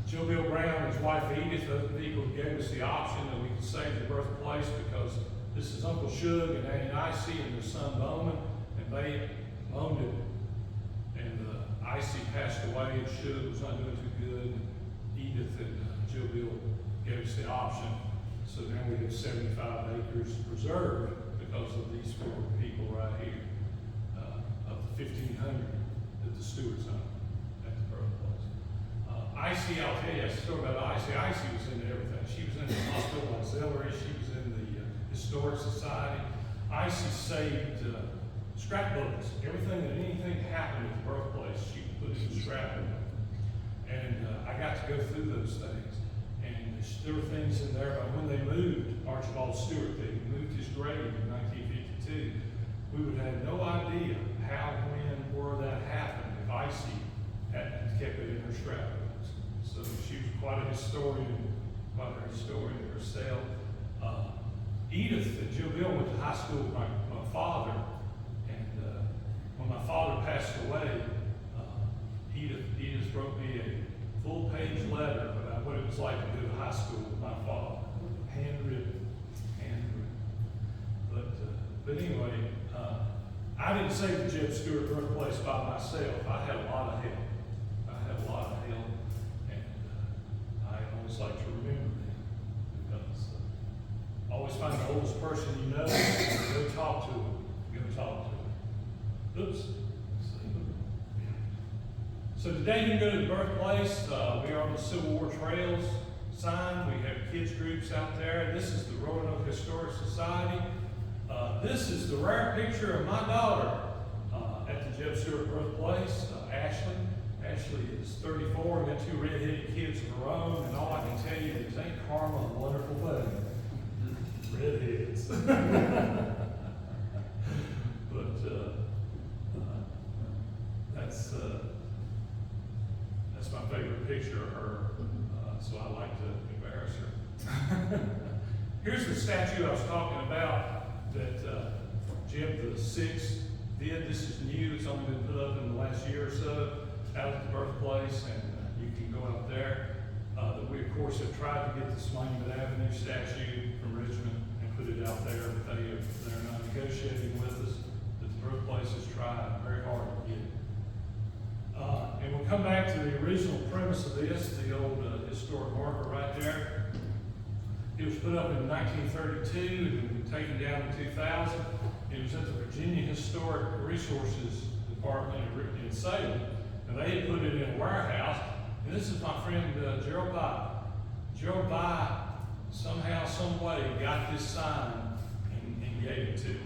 Joe Bill Brown and his wife Edith, other people who gave us the option that we could save the birthplace, because this is Uncle Shug and Annie Icy and their son Bowman, and they owned it. And Icy passed away, and Shug was not doing too good. And Edith and Joe Bill gave us the option. So now we have 75 acres preserved because of these 4 people right here, of the 1,500 that the Stewarts owned at the birthplace. Icy, I'll tell you a story about Icy. Icy was into everything. She was in the hospital auxiliary. She was in the historic society. Icy saved scrapbooks. Anything happened at the birthplace, she put in the scrapbook. And I got to go through those things. And there were things in there about when they moved Archibald Stuart, they moved his grave in 1952. We would have no idea how, when, where that happened if Icy hadn't kept it in her scrapbooks. So she was quite a historian herself. Edith and Joe Bill went to high school with my father. And when my father passed away, Edith wrote me a full-page letter about what it was like to go to high school with my father. Handwritten. But anyway, I didn't save the Jeb Stuart birthplace by myself. I had a lot of help. And I always like to remember them, because always find the oldest person you know, go talk to them. talk to him. Oops. So today you can go to the birthplace. We are on the Civil War Trails sign. We have kids groups out there. This is the Roanoke Historic Society. This is the rare picture of my daughter at the Jeb Stuart birthplace, Ashley. Ashley is 34 and got 2 redheaded kids of her own, and all I can tell you is ain't karma a wonderful thing? Redheads. But that's my favorite picture of her, so I like to embarrass her. Here's the statue I was talking about that Jeb VI did. This is new. It's only been put up in the last year or so out at the birthplace, and you can go out there. That we, of course, have tried to get this Monument Avenue statue from Richmond and put it out there, but they're not negotiating with us. But the birthplace has tried very hard to get it. And we'll come back to the original premise of this, the old historic marker right there. It was put up in 1932 and taken down in 2000. It was at the Virginia Historic Resources Department in Salem, and they had put it in a warehouse. And this is my friend Gerald By. Gerald By somehow, some way got this sign and gave it to me.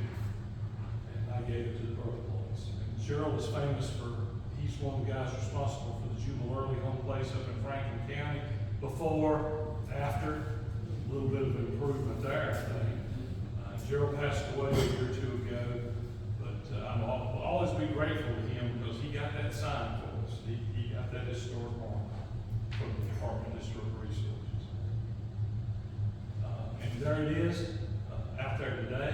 And I gave it to the birthplace. And Gerald is famous for, he's one of the guys responsible for the Jubal Early home place up in Franklin County. Before, after, a little bit of improvement there, I think. Gerald passed away a year or 2 ago, but I'll always be grateful to him because he got that sign for us. He got that historic mark from the Department of Historic Resources. And there it is, out there today.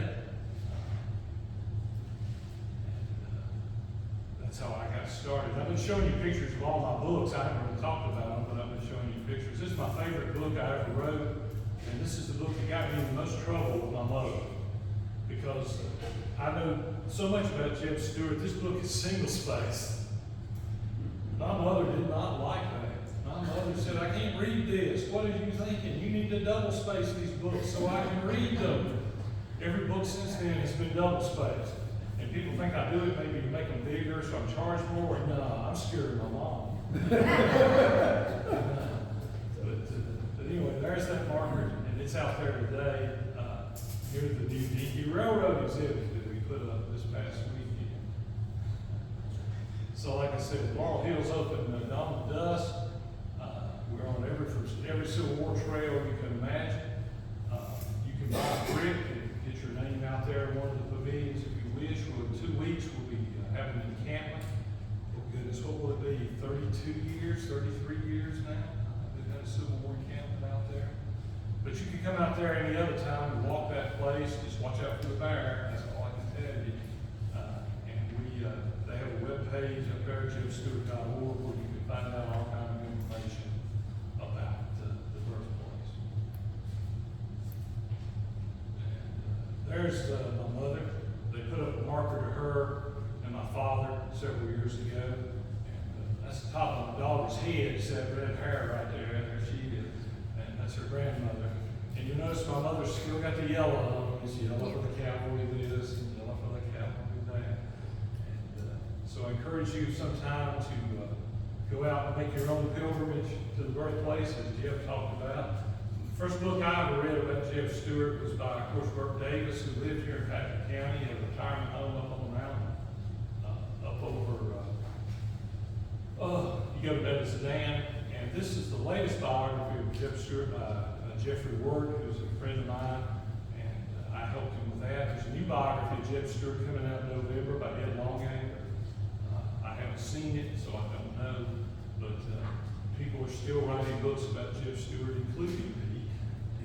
That's how I got started. I've been showing you pictures of all my books. I haven't really talked about them, but I've been showing you pictures. This is my favorite book I ever wrote, and this is the book that got me in the most trouble with my mother. Because I know so much about Jeb Stuart. This book is single-spaced. My mother did not like that. My mother said, I can't read this. What are you thinking? You need to double-space these books so I can read them. Every book since then has been double-spaced. And people think I do it maybe to make them bigger so I'm charged more. No, I'm scared of my mom. But anyway, there's that marker, and it's out there today. Here's the new DQ Railroad exhibit that we put up this past weekend. So like I said, Laurel Hill's open at dawn to dusk. We're on every Civil War trail you can imagine. You can buy a brick and get your name out there in one of the pavilions if you wish. In 2 weeks we'll be having an encampment. Oh goodness, what will it be? 32 years, 33 years now? They've had a Civil War encampment out there. But you can come out there any other time and walk that place. Just watch out for the bear. That's all I can tell you. And they have a web page up there, jebstuart.org, where you can find out all kinds of information about the birthplace. And there's my mother. They put up a marker to her and my father several years ago. And that's the top of my daughter's head. It's that red hair right there. There she is. And that's her grandmother. And you notice my mother's still got the yellow on. It's yellow for the cavalry this and yellow for the cavalry that. And so I encourage you sometime to go out and make your own pilgrimage to the birthplace, as Jeff talked about. The first book I ever read about Jeb Stuart was by, of course, Bert Davis, who lived here in Patrick County at a retirement home up on the mountain, up over, you go to Davis Sedan. And this is the latest biography of Jeb Stuart by Jeffrey Ward, who's a friend of mine, and I helped him with that. There's a new biography of Jeb Stuart coming out in November by Ed Longanger. I haven't seen it, so I don't know, but people are still writing books about Jeb Stuart, including me.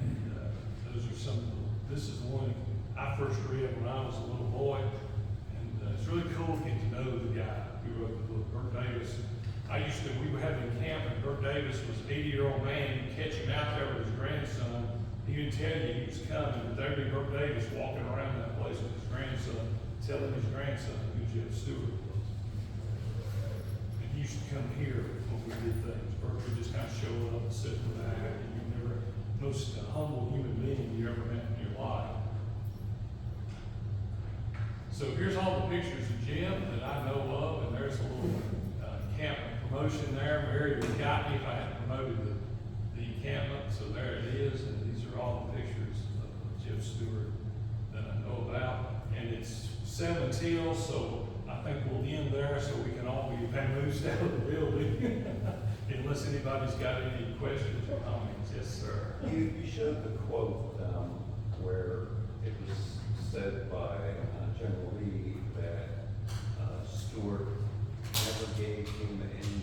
And those are some of this is the one I first read when I was a little boy, and it's really cool to get to know the guy who wrote the book, Bert Davis. We were having a camp, and Bert Davis was an 80-year-old man. You'd catch him out there with his grandson. He didn't tell you he was coming, but there'd be Bert Davis walking around that place with his grandson, telling his grandson who Jeb Stuart was. And he used to come here when we did things. Bert would just kind of show up and sit in the back, and you never, most humble human being you ever met in your life. So here's all the pictures of Jim that I know of, and there's a little encampment promotion there. Mary would got me if I had promoted the encampment, so there it is, and these are all the pictures of Jim Stewart that I know about. And it's 7 till, so I think we'll end there so we can all be vamoosed out of the building. Unless anybody's got any questions or comments. Yes, sir. You showed the quote where it was said by General Lee that Stuart never gave him any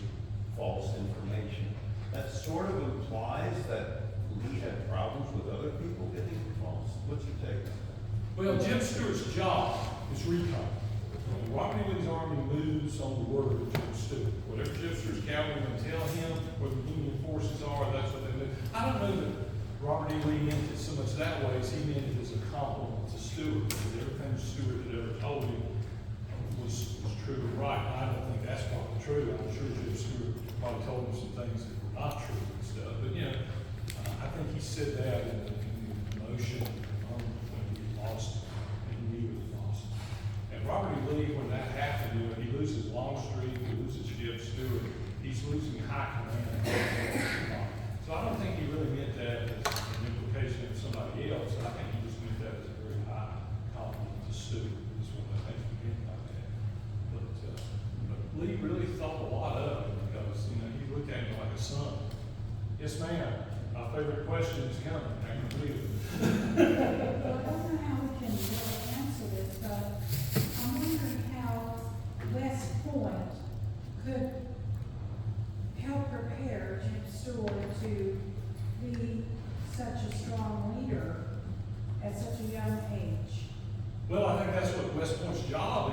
false information. That sort of implies that Lee had problems with other people getting false. What's your take on that? Well, Jim Stewart's job is recon. When Robert E. Lee's army moves on the word of Jim Stewart, whatever Jim Stewart's cavalrymen tell him, where the Union forces are, that's what they do. I don't know that Robert E. Lee meant it so much that way as he meant it as a compliment to Stewart, because everything Stewart had ever told him was true and right. I don't think that's probably true. I'm sure Jim Stewart probably told him some things that were not true and stuff. But, you know, I think he said that in the emotion when he lost, and he knew he lost. And Robert E. Lee, when that happened, you know, he loses Longstreet, he loses Jim Stewart, he's losing high command. So I don't think he really meant that as an implication of somebody else. I think he just meant that as a very high compliment to Stewart, is what I think he meant by that. But Lee really thought a lot of it because, you know, he looked at him like a son. Yes, ma'am. My favorite question is coming. I can believe it. Well, I don't know how we can really answer this, but I'm wondering how West Point could help prepare Jim Stewart to be such a strong leader at such a young age. Well, I think that's what West Point's job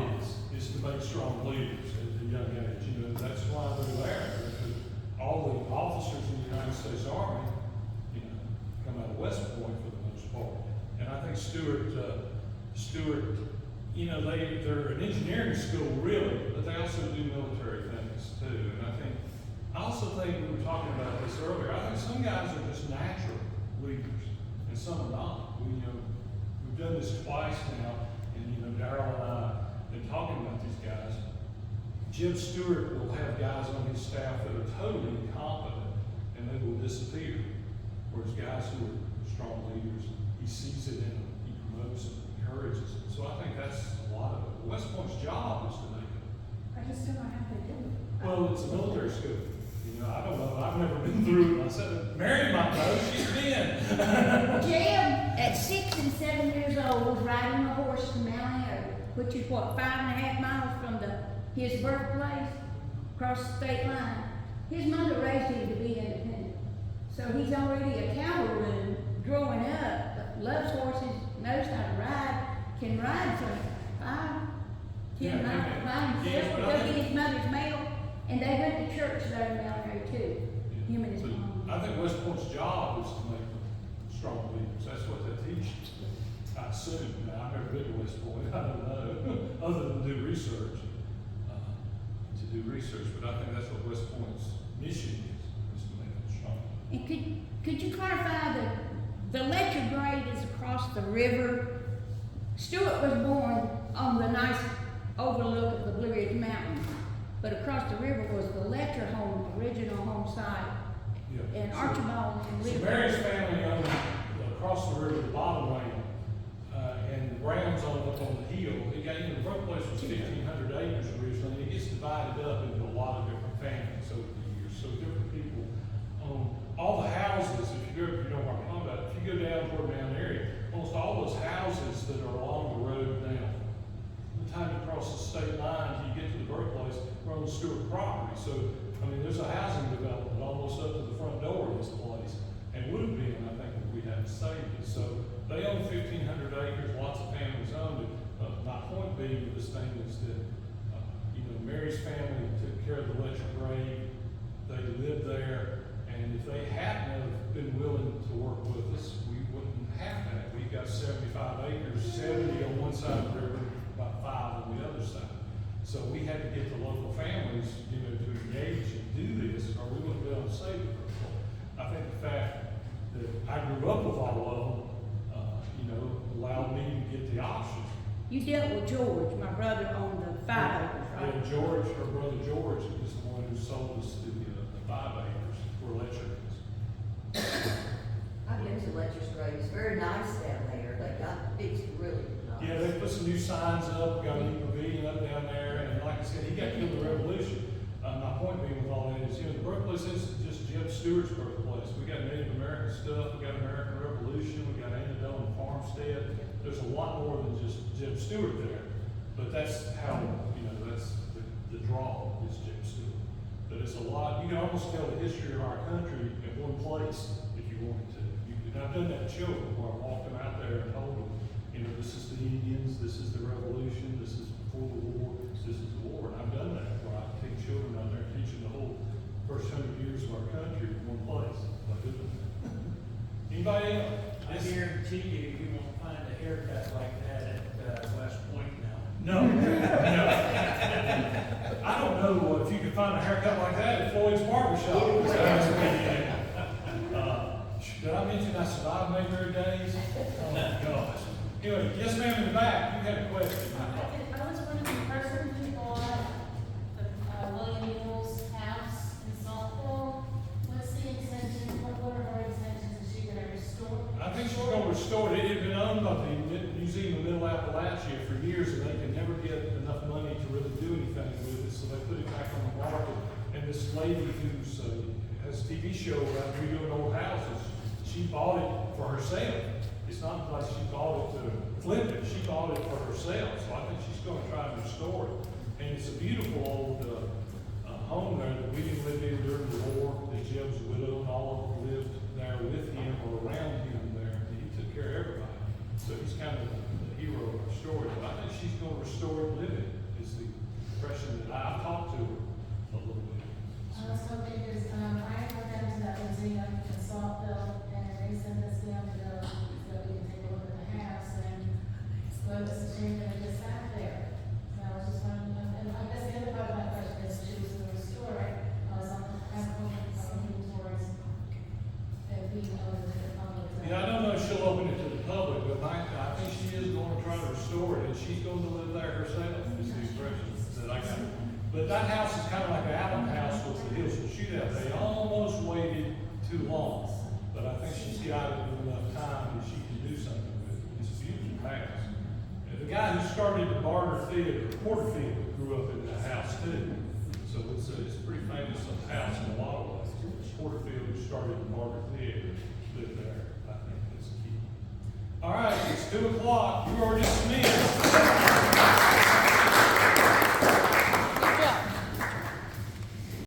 is to make strong leaders at a young age. You know, that's why they're there. Because all the officers in the United States Army, you know, come out of West Point for the most part. And I think Stewart, you know, they're an engineering school really, but they also do military things too. And I also think we were talking about this earlier. I think some guys are just natural leaders, and some are not. We've done this twice now, and you know, Darrell and I have been talking about these guys. Jim Stewart will have guys on his staff that are totally incompetent, and they will disappear. Whereas guys who are strong leaders, he sees it in them, he promotes them, encourages them. So I think that's a lot of it. West Point's job is to make it. I just don't know how they do it. Well, it's a military school. You know, I don't know. I've never been through it myself. Mary might know. She's been. Jim, at 6 and 7 years old, was riding a horse to Mount Airy, which is what, 5.5 miles from his birthplace, across the state line. His mother raised him to be independent. So he's already a cavalryman growing up, loves horses, knows how to ride, can ride for 5, 10 miles by himself, go get his mother's mail, and they went to church there in Mount Airy too, him and his But mom. I think West Point's job is to make them strong leaders. That's what they teach. I assume. Now, I've never been to West Point. I don't know, other than do research. But I think that's what West Point's mission is to make them strong. And could you clarify the Letcher grade is across the river? Stuart was born on the nice overlook of the Blue Ridge Mountains, but across the river was the Letcher home, original home site. Yeah. And Archibald and So lived Mary's there. family owned across the river, the bottom land, and the Browns owned up on the hill. The birthplace was 1,500 acres originally, and it gets divided up into a lot of different families over the years. So different people own all the houses. If you know what I'm talking about, if you go down toward Mount Airy, almost all those houses that are along the road now, by the time you cross the state line, till you get to the birthplace, we're on the Stewart property. So, I mean, there's a housing development almost up to the front door of this place, and would have been, I think, if we hadn't saved it. So they own 1,500 acres, lots of families owned it. My point being with this thing is that, you know, Mary's family took care of the Letcher grave. They lived there, and if they hadn't have been willing to work with us, we wouldn't have that. We've got 75 acres, 70 on one side of the river, about 5 on the other side. So we had to get the local families, you know, to engage and do this, or we wouldn't be able to save it. I think the fact that I grew up with all of them, you know, allowed me to get the option. You dealt with George, my brother on the 5 acres, Yeah, right? George, her brother George, is the one who sold us the 5 acres where Letcher is. I've been to Letcher's Grave, it's very nice down there, they got fixed really nice. Yeah, they put some new signs up, we got a new pavilion up down there, and like I said, he got killed in the Revolution. My point being with all that is, you know, the birthplace isn't just Jeb Stuart's birthplace. We got Native American stuff, we got American Revolution, we got Antietam Farmstead. There's a lot more than just Jeb Stuart there. But that's how, you know, that's the draw is Jeb Stuart. But it's a lot, you can almost tell the history of our country in one place if you wanted to. And I've done that to children where I walked them out there and told them, you know, this is the Indians, this is the Revolution, this is before the war, this is the war. And I've done that where I take children out there and teach them the whole first 100 years of our country in one place. I do that. Anybody else? I guarantee you won't find a haircut like that at West Point now. No, no. I don't know if you can find a haircut like that at Floyd's Barber Shop. Did I mention I survived Mayberry days? Oh my gosh. Anyway, yes ma'am in the back, you had a question. I was wondering, the person who bought the William Mule's house in Saltville, what's the intention, what are her intentions, is she gonna restore? I think she's gonna restore it. It had been owned by the Museum of Middle Appalachia for years, and they could never get enough money to really do anything with it, so they put it back on the market. And this lady who's, has a TV show about redoing old houses, she bought it for herself. It's not like she bought it to flip it, she bought it for herself, so I think she's gonna try and restore it. And it's a beautiful old, home there that we didn't live in during the war, that Jeb's widow and all of them lived there with him or around him there, and he took care of everybody. So he's kind of the hero of our story, but I think she's gonna restore it, live it, is the impression that I've talked to her a little bit. I was hoping, because, I went down to that museum in Saltville, and they sent us down to go, so we can take a look at the house, and well, it's a shame that it just sat there. So I was just wondering, and I guess the other part of my question is, she was gonna restore it, I was looking towards it being open to the public. Yeah, I don't know if she'll open it to the public, but I think she is gonna try to restore it, and she's gonna live there herself, is the impression that I got. But that house is kind of like the Allen house with the Hillsville shootout. They almost waited too long, but I think she's got it with enough time that she can do something with it. It's a beautiful house. And the guy who started the Barter Theater, Porterfield, grew up in that house too. So it's a pretty famous house in a lot of ways. Porterfield, who started the Barter Theater, lived there. I think that's key. All right, it's 2 o'clock. You already dismissed.